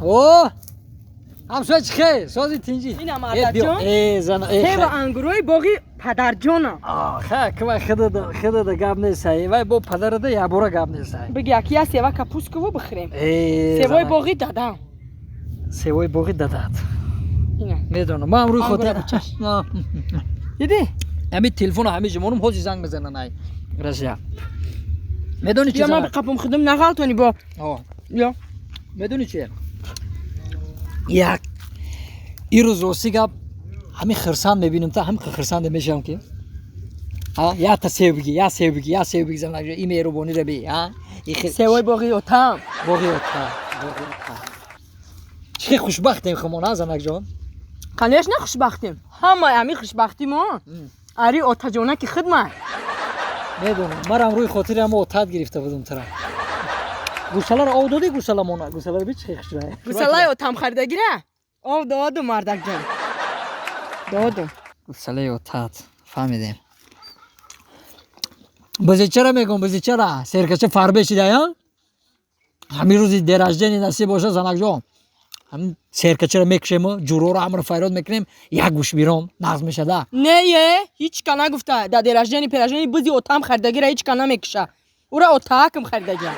اوه همسایه چی خیر سازی تینجی این هم عدد جان زن ته و انگروی باقی پدر جانم خیلی که خدا دا گاب نیستی وای با پدر دا یا برا گاب نیستی بگی یکی از سیوه کپوس که بخوریم سیوای باقی دادم سیوای باقی دادد اینه میدونم ما هم روی آنگوره خاطر بچش دیدی؟ همین تلفن همین جمعونم حوزی زنگ بزنن ای راسیا میدونی چی بیا من زنگ قپم خودم نغلطونی با یا میدونی چیه یک این روز راستی گپ همین خرسان میبینیم تا همین خرسان میشم که یا تا سیو بگی یا سیو بگی زنگ این مهربانی رو بی سیوای باقی اوتام باقی اوتا چه خوشبختیم خمون ها زنگ جان کنیش نه خوشبختیم همه همی خوشبختیم ها اری اوتا جونه که خدمت میدونم مرا روی خاطر هم اوتاد گرفته بودم ترا گوساله رو آب دادی گوساله مونه گوساله رو بیچ خیش راه گوساله اوتام خریده گیره آب دادم مردک جان دادم گوساله اوتاد فهمیدیم بازی چرا میگم بازی چرا سرکشه فر بشیده یا همین روزی درجه نصیب باشه زنک جان هم سرکشه رو میکشیم جورو رو همراه فریاد میکنیم یک گوش بیرون نغز میشه ده نه یه هیچ کنه گفته در درجه پرجنی بزی اوتام خریده گیره هیچ کنه میکشه او را اوتا کم خریده گیره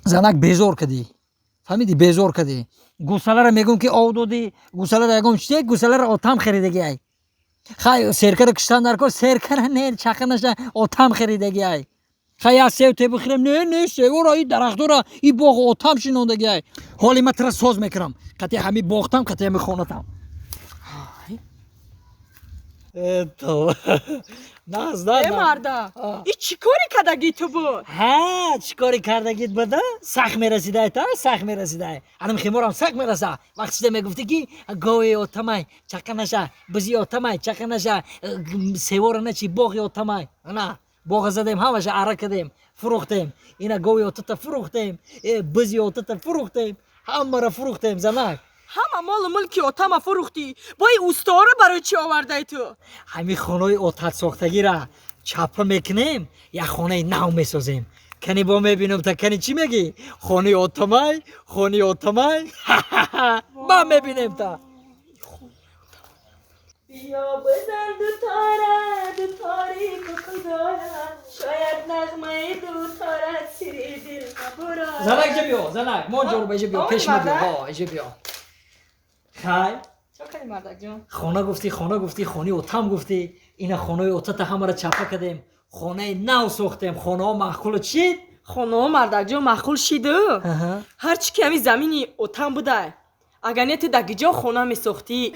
زنک بیزور کدی فهمیدی بیزور کدی گوساله رو میگم که آب دادی گوساله رو میگم چی گوساله رو اوتام خریدگی ای خای سرکه رو کشتن در کار سرکه رو نه چخه نشه اوتام خریدگی ای خای از سیو تی بخریم نه سیو را این درخت را این باغ اوتام شنوندگی ای حالی من ترا ساز میکنم قطعی همین باغتم قطعی همین خونتم تو ای مردا این چی کاری کدگی تو بود؟ ها چیکاری کردگید بده سخت میرسیده تا سخت میرسیده الان خیمورم سخت میرسه وقتی میگفتی که گاوی اوتمای چکه نشه بزی اوتمای چکه نشه سیوار نه چی باغی اوتمای نه باغ زدیم همش عرق کردیم فروختیم اینا گاوی اوتتا فروختیم بزی اوتتا فروختیم همه را فروختیم زنک همه مال ملکی اوتام فروختی با این استاره برای چی آورده تو؟ همین خانه اوتات ساختگی را چپا میکنیم یا خانه نو میسازیم کنی با میبینم تا کنی چی میگی؟ خانه اوتمای با میبینیم تا بیا بزن دو تاری کداره شاید نغمه دو تاره سری دل نبرد زنک جا بیا زنک مانجا رو بیجا بیا پیش ما بیا ها ایجا بیا خای چه کنی مردک جان؟ خانه گفتی خانه اوتم گفتی اینا خانه اوتات همه را چپا کردیم خانه نو ساختیم خانه ها مخول چید خانه مردک جان مخول شیده هرچی که همی زمینی اوتم بوده اگر نیت دگی جا خونه می ساختی